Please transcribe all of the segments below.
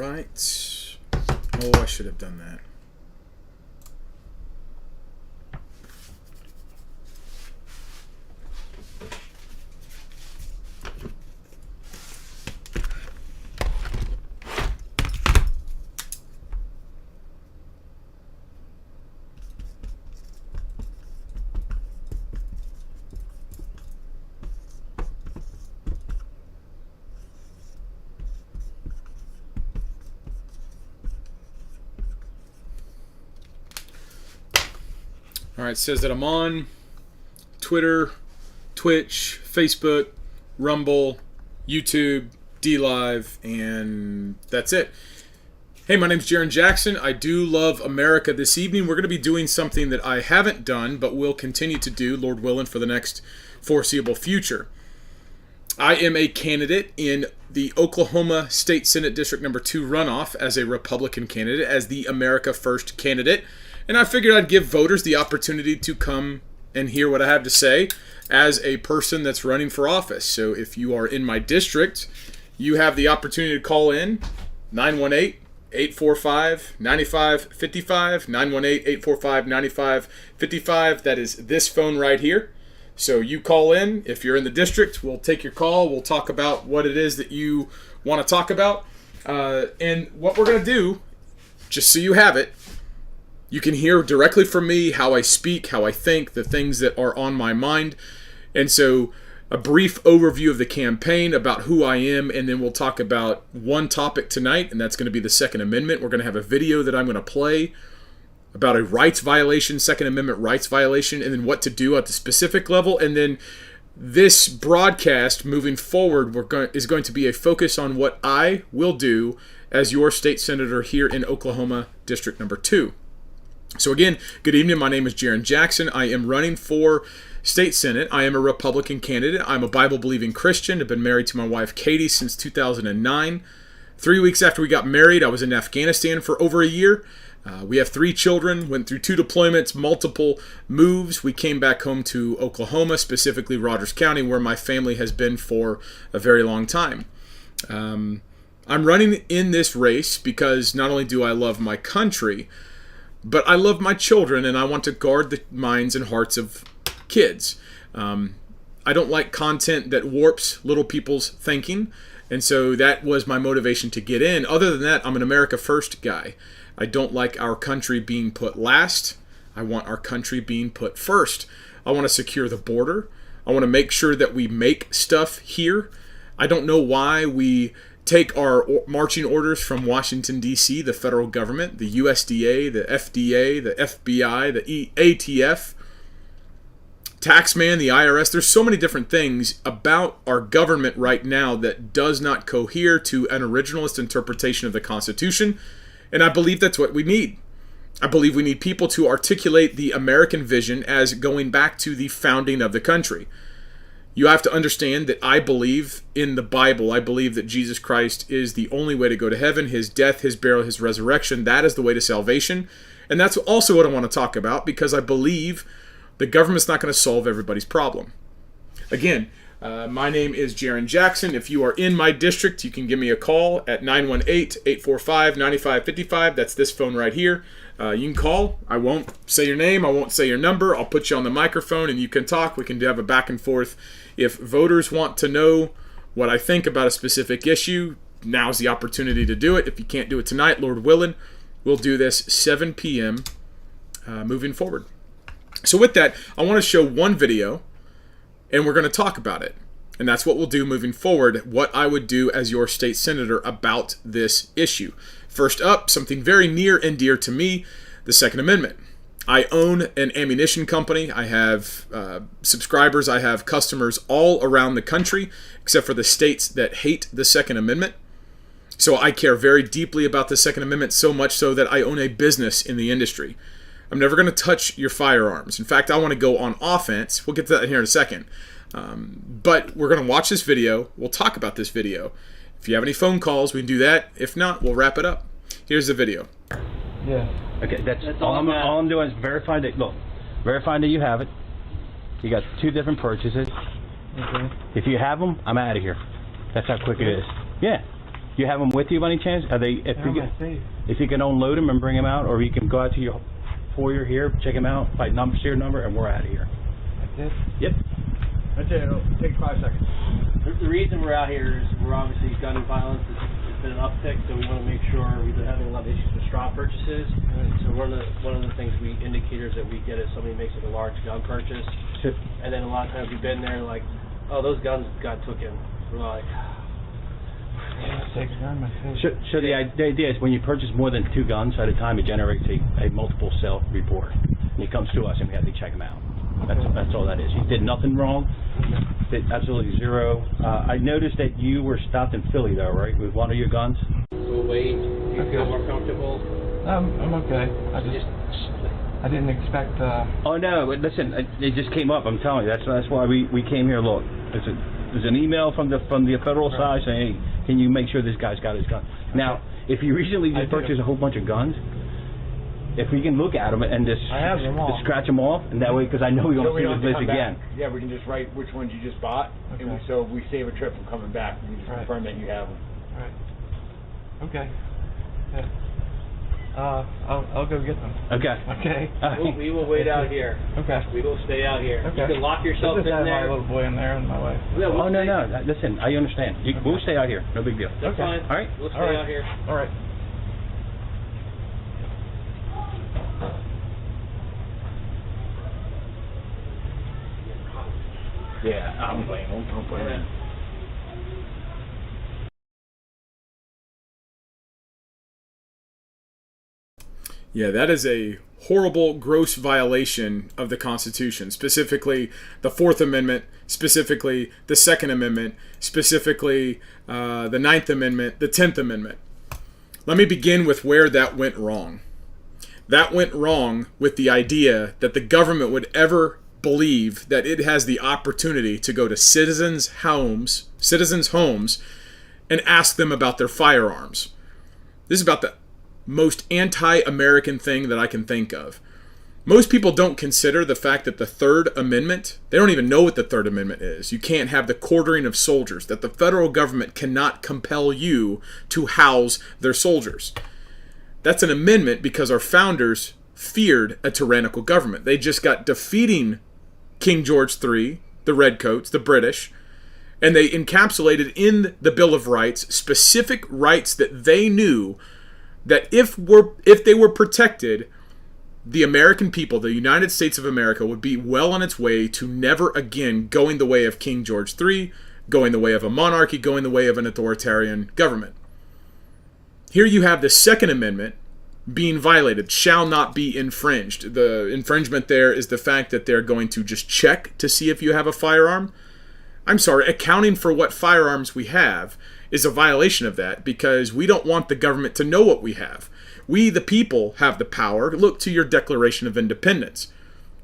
right. Oh, I should have done that. All right, it says that I'm on Twitter, Twitch, Facebook, Rumble, YouTube, DLive, and that's it. Hey, my name's Jarrin Jackson. I do love America. This evening we're going to be doing something that I haven't done, but will continue to do, Lord willing, for the next foreseeable future. I am a candidate in the Oklahoma State Senate District Number 2 runoff as a Republican candidate, as the America First candidate. And I figured I'd give voters the opportunity to come and hear what I have to say as a person that's running for office. So if you are in my district, you have the opportunity to call in 918-845-9555, 918-845-9555. That is this phone right here. So you call in. If you're in the district, we'll take your call. We'll talk about what it is that you want to talk about. And what we're going to do, just so you have it, you can hear directly from me how I speak, how I think, the things that are on my mind. And so a brief overview of the campaign, about who I am, and then we'll talk about one topic tonight, and that's going to be the Second Amendment. We're going to have a video that I'm going to play about a rights violation, Second Amendment rights violation, and then what to do at the specific level. And then this broadcast moving forward is going to be a focus on what I will do as your state senator here in Oklahoma District Number 2. So again, good evening. My name is Jarrin Jackson. I am running for state senate. I am a Republican candidate. I'm a Bible-believing Christian. I've been married to my wife, Katie, since 2009. 3 weeks after we got married, I was in Afghanistan for over a year. We have 3 children, went through 2 deployments, multiple moves. We came back home to Oklahoma, specifically Rogers County, where my family has been for a very long time. I'm running in this race because not only do I love my country, but I love my children, and I want to guard the minds and hearts of kids. I don't like content that warps little people's thinking, and so that was my motivation to get in. Other than that, I'm an America First guy. I don't like our country being put last. I want our country being put first. I want to secure the border. I want to make sure that we make stuff here. I don't know why we take our marching orders from Washington, D.C., the federal government, the USDA, the FDA, the FBI, the ATF, Taxman, the IRS. There's so many different things about our government right now that does not cohere to an originalist interpretation of the Constitution, and I believe that's what we need. I believe we need people to articulate the American vision as going back to the founding of the country. You have to understand that I believe in the Bible. I believe that Jesus Christ is the only way to go to heaven. His death, his burial, his resurrection, that is the way to salvation. And that's also what I want to talk about, because I believe the government's not going to solve everybody's problem. Again, my name is Jarrin Jackson. If you are in my district, you can give me a call at 918-845-9555. That's this phone right here. You can call. I won't say your name. I won't say your number. I'll put you on the microphone and you can talk. We can have a back and forth. If voters want to know what I think about a specific issue, now's the opportunity to do it. If you can't do it tonight, Lord willing, we'll do this 7 p.m. Moving forward. So with that, I want to show one video, and we're going to talk about it. And that's what we'll do moving forward, what I would do as your state senator about this issue. First up, something very near and dear to me, the Second Amendment. I own an ammunition company. I have subscribers. I have customers all around the country, except for the states that hate the Second Amendment. So I care very deeply about the Second Amendment, so much so that I own a business in the industry. I'm never going to touch your firearms. In fact, I want to go on offense. We'll get to that here in a second. But we're going to watch this video. We'll talk about this video. If you have any phone calls, we can do that. If not, we'll wrap it up. Here's the video. Yeah. Okay, that's all I'm doing is verifying that. Look, verifying that you have it. You got 2 different purchases. Okay. If you have them, I'm out of here. That's how quick it is. Yeah. You have them with you by any chance? Are they? If you can unload them and bring them out, or you can go out to your foyer here, check them out, by serial number, and we're out of here. That's it? Yep. That's it. It'll take 5 seconds. The reason we're out here is we're obviously gun violence has been an uptick, so we want to make sure we've been having a lot of issues with straw purchases. So one of the things indicators that we get is somebody makes like a large gun purchase, and then a lot of times we've been there like, oh, those guns got taken. We're like, so the idea is when you purchase more than 2 guns at a time, it generates a multiple sale report, and it comes to us, and we have to check them out. That's all that is. You did nothing wrong. Did absolutely zero. I noticed that you were stopped in Philly, though, right, with one of your guns? we'll wait. Do you feel more comfortable? I'm okay. I didn't expect. Oh no! But listen, it just came up. I'm telling you. That's why we came here. Look, there's an email from the federal side saying, hey, can you make sure this guy's got his gun? Now, if you recently just purchased a whole bunch of guns, if we can look at them and just scratch them off, and that way, because I know we're going to see this list again. Yeah, we can just write which ones you just bought, okay. And so we save a trip from coming back. We can just confirm that you have them. Right. Okay. Yeah. I'll go get them. Okay. Okay. We will wait out here. Okay. We will stay out here. Okay. You can lock yourself in there. My little boy in there and my wife. Yeah, no. Listen, I understand. We'll stay out here. No big deal. That's fine. All right. We'll stay out here. All right. Yeah, I'm playing. I'm playing. Yeah, that is a horrible, gross violation of the Constitution, specifically the Fourth Amendment, specifically the Second Amendment, specifically the Ninth Amendment, the 10th Amendment. Let me begin with where that went wrong. That went wrong with the idea that the government would ever believe that it has the opportunity to go to citizens' homes, and ask them about their firearms. This is about the most anti-American thing that I can think of. Most people don't consider the fact that the Third Amendment, they don't even know what the Third Amendment is. You can't have the quartering of soldiers, that the federal government cannot compel you to house their soldiers. That's an amendment because our founders feared a tyrannical government. They just got defeating King George III, the Redcoats, the British, and they encapsulated in the Bill of Rights specific rights that they knew that if they were protected, the American people, the United States of America, would be well on its way to never again going the way of King George III, going the way of a monarchy, going the way of an authoritarian government. Here you have the Second Amendment being violated, shall not be infringed. The infringement there is the fact that they're going to just check to see if you have a firearm. I'm sorry, accounting for what firearms we have is a violation of that because we don't want the government to know what we have. We, the people, have the power. Look to your Declaration of Independence.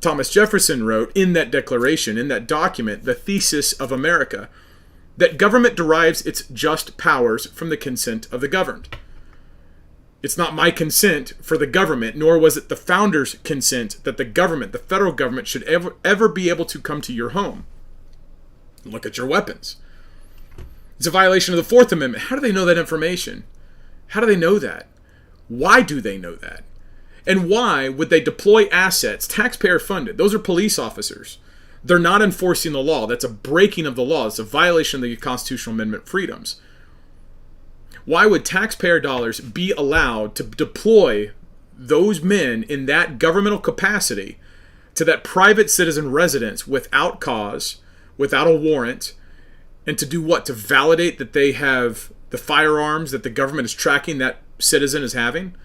Thomas Jefferson wrote in that declaration, in that document, the thesis of America, that government derives its just powers from the consent of the governed. It's not my consent for the government, nor was it the founders' consent that the government, the federal government, should ever be able to come to your home. Look at your weapons. It's a violation of the Fourth Amendment. How do they know that information? How do they know that? Why do they know that? And why would they deploy assets, taxpayer funded? Those are police officers. They're not enforcing the law. That's a breaking of the law. It's a violation of the constitutional amendment freedoms. Why would taxpayer dollars be allowed to deploy those men in that governmental capacity to that private citizen residence without cause, without a warrant, and to do what? To validate that they have the firearms that the government is tracking that citizen is having?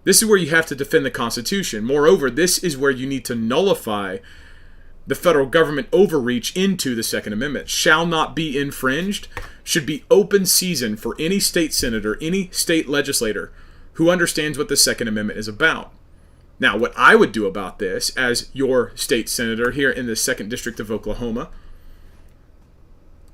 This is where you have to defend the Constitution. Moreover, this is where you need to nullify the federal government overreach into the Second Amendment. Shall not be infringed should be open season for any state senator, any state legislator who understands what the Second Amendment is about. Now, what I would do about this as your state senator here in the 2nd District of Oklahoma,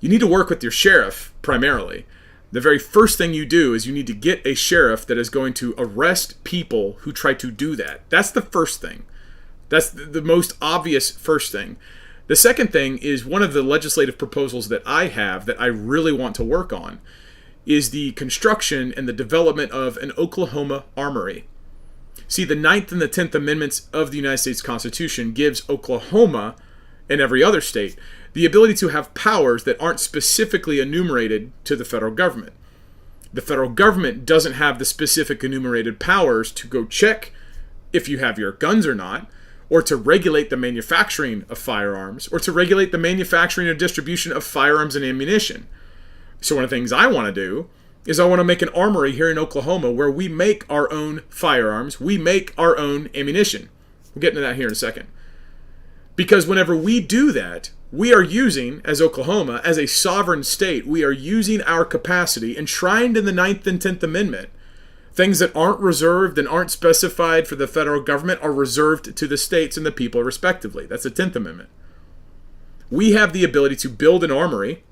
you need to work with your sheriff primarily. The very first thing you do is you need to get a sheriff that is going to arrest people who try to do that. That's the first thing. That's the most obvious first thing. The second thing is one of the legislative proposals that I have that I really want to work on is the construction and the development of an Oklahoma armory. See, the 9th and the 10th Amendments of the United States Constitution gives Oklahoma and every other state the ability to have powers that aren't specifically enumerated to the federal government. The federal government doesn't have the specific enumerated powers to go check if you have your guns or not, or to regulate the manufacturing of firearms, or to regulate the manufacturing or distribution of firearms and ammunition. So one of the things I want to do is I want to make an armory here in Oklahoma where we make our own firearms, we make our own ammunition. We'll get into that here in a second. Because whenever we do that, we are using, as Oklahoma, as a sovereign state, we are using our capacity enshrined in the 9th and 10th Amendment. Things that aren't reserved and aren't specified for the federal government are reserved to the states and the people respectively. That's the 10th Amendment. We have the ability to build an armory,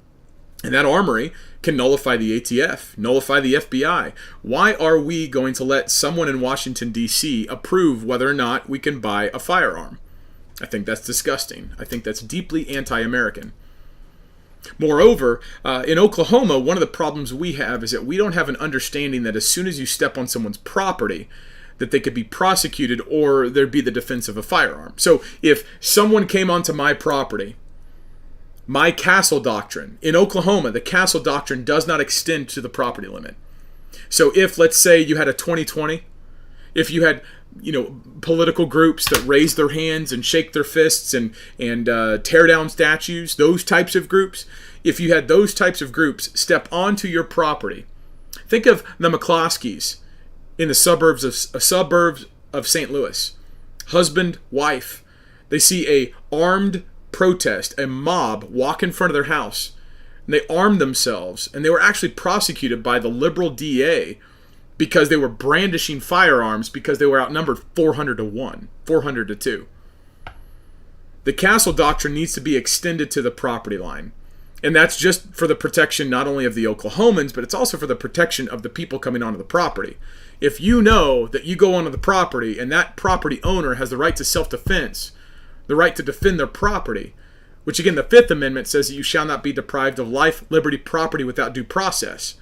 and that armory can nullify the ATF, nullify the FBI. Why are we going to let someone in Washington, D.C. approve whether or not we can buy a firearm? I think that's disgusting. I think that's deeply anti-American. Moreover, in Oklahoma, one of the problems we have is that we don't have an understanding that as soon as you step on someone's property, that they could be prosecuted or there'd be the defense of a firearm. So if someone came onto my property, my castle doctrine, in Oklahoma, the castle doctrine does not extend to the property limit. So if, let's say, you had a 2020, if you had political groups that raise their hands and shake their fists and tear down statues, those types of groups, if you had those types of groups step onto your property, think of the McCloskeys in the suburbs of St. Louis. Husband, wife, they see a armed protest, a mob walk in front of their house, and they armed themselves, and they were actually prosecuted by the liberal DA because they were brandishing firearms because they were outnumbered 400 to 1, 400 to 2. The castle doctrine needs to be extended to the property line. And that's just for the protection not only of the Oklahomans, but it's also for the protection of the people coming onto the property. If you know that you go onto the property and that property owner has the right to self-defense, the right to defend their property, which again the 5th Amendment says that you shall not be deprived of life, liberty, property without due process.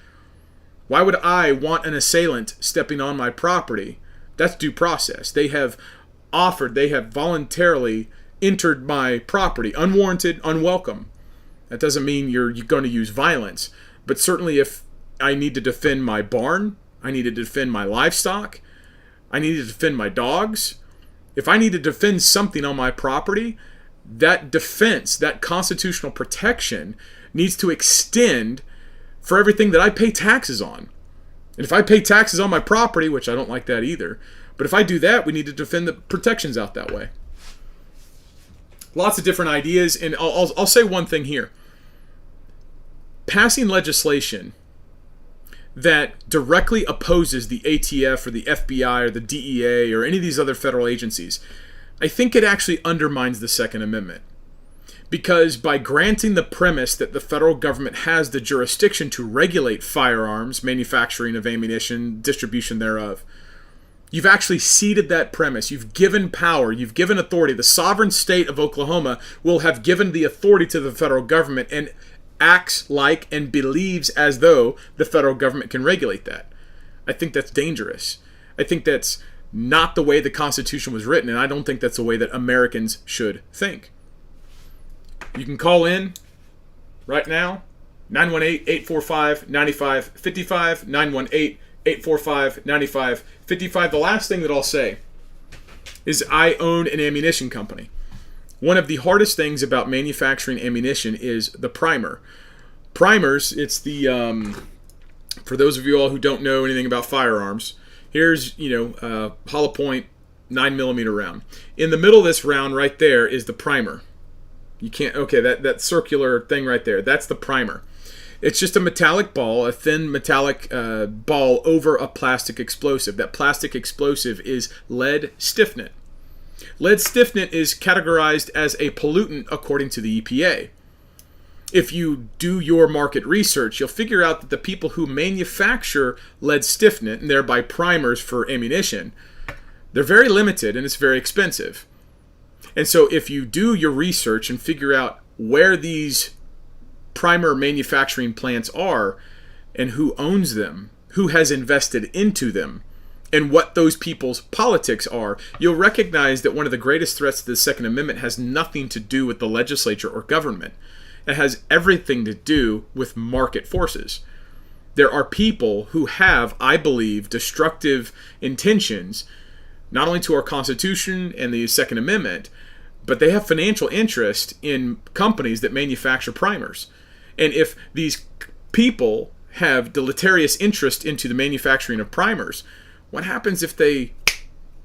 Why would I want an assailant stepping on my property? That's due process. They have voluntarily entered my property, unwarranted, unwelcome. That doesn't mean you're going to use violence. But certainly if I need to defend my barn, I need to defend my livestock, I need to defend my dogs, if I need to defend something on my property, that defense, that constitutional protection needs to extend for everything that I pay taxes on. And if I pay taxes on my property, which I don't like that either, but if I do that, we need to defend the protections out that way. Lots of different ideas, and I'll say one thing here. Passing legislation that directly opposes the ATF or the FBI or the DEA or any of these other federal agencies, I think it actually undermines the Second Amendment. Because by granting the premise that the federal government has the jurisdiction to regulate firearms, manufacturing of ammunition, distribution thereof, you've actually ceded that premise. You've given power. You've given authority. The sovereign state of Oklahoma will have given the authority to the federal government and acts like and believes as though the federal government can regulate that. I think that's dangerous. I think that's not the way the Constitution was written, and I don't think that's the way that Americans should think. You can call in right now, 918-845-9555, 918-845-9555. The last thing that I'll say is I own an ammunition company. One of the hardest things about manufacturing ammunition is the primer. Primers, it's the, for those of you all who don't know anything about firearms, here's, hollow point 9mm round. In the middle of this round right there is the primer. You can't, okay, that circular thing right there, that's the primer. It's just a metallic ball, a thin metallic ball over a plastic explosive. That plastic explosive is lead stiffener. Lead stiffener is categorized as a pollutant according to the EPA. If you do your market research, you'll figure out that the people who manufacture lead stiffener, and thereby primers for ammunition, they're very limited and it's very expensive. And so if you do your research and figure out where these primer manufacturing plants are, and who owns them, who has invested into them, and what those people's politics are, you'll recognize that one of the greatest threats to the Second Amendment has nothing to do with the legislature or government. It has everything to do with market forces. There are people who have, I believe, destructive intentions, not only to our Constitution and the Second Amendment, but they have financial interest in companies that manufacture primers. And if these people have deleterious interest into the manufacturing of primers, what happens if they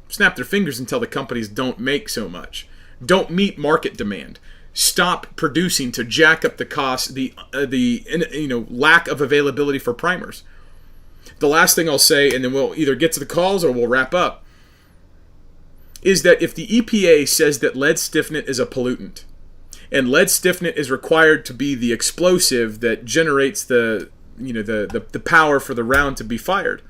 snap their fingers and tell the companies don't make so much, don't meet market demand, stop producing to jack up the cost, the lack of availability for primers? The last thing I'll say, and then we'll either get to the calls or we'll wrap up, is that if the EPA says that lead stiffnant is a pollutant, and lead stiffnant is required to be the explosive that generates the power for the round to be fired,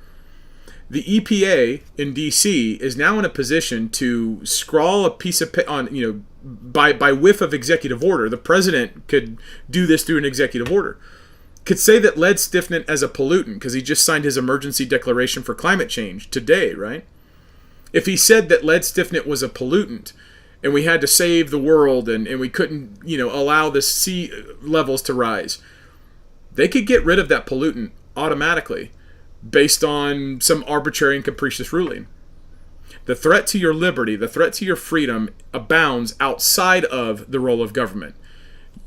the EPA in DC is now in a position to scrawl a piece of by whiff of executive order. The president could do this through an executive order. Could say that lead stiffnant as a pollutant because he just signed his emergency declaration for climate change today, right? If he said that lead stiffnant was a pollutant and we had to save the world and we couldn't, allow the sea levels to rise, they could get rid of that pollutant automatically based on some arbitrary and capricious ruling. The threat to your liberty, the threat to your freedom abounds outside of the role of government.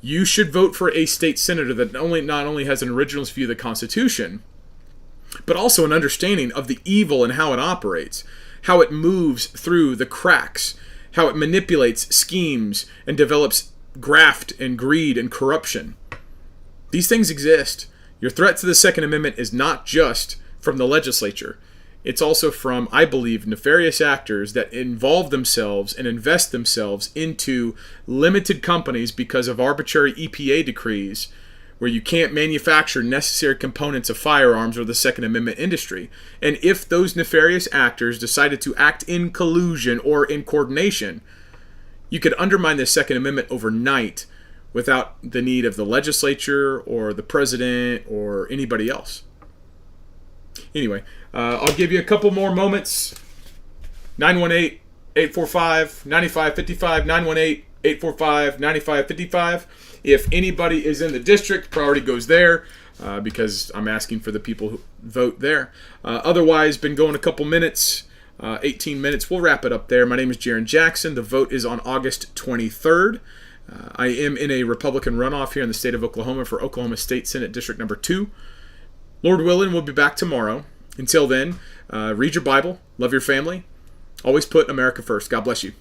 You should vote for a state senator that not only has an originalist view of the Constitution, but also an understanding of the evil and how it operates, how it moves through the cracks, how it manipulates schemes and develops graft and greed and corruption. These things exist. Your threat to the Second Amendment is not just from the legislature. It's also from, I believe, nefarious actors that involve themselves and invest themselves into limited companies because of arbitrary EPA decrees where you can't manufacture necessary components of firearms or the Second Amendment industry. And if those nefarious actors decided to act in collusion or in coordination, you could undermine the Second Amendment overnight without the need of the legislature or the president or anybody else. Anyway, I'll give you a couple more moments. 918-845-9555, 918-845-9555. If anybody is in the district, priority goes there because I'm asking for the people who vote there. Otherwise, been going a couple minutes, 18 minutes. We'll wrap it up there. My name is Jarrin Jackson. The vote is on August 23rd. I am in a Republican runoff here in the state of Oklahoma for Oklahoma State Senate District Number 2. Lord willing, we'll be back tomorrow. Until then, read your Bible, love your family, always put America first. God bless you.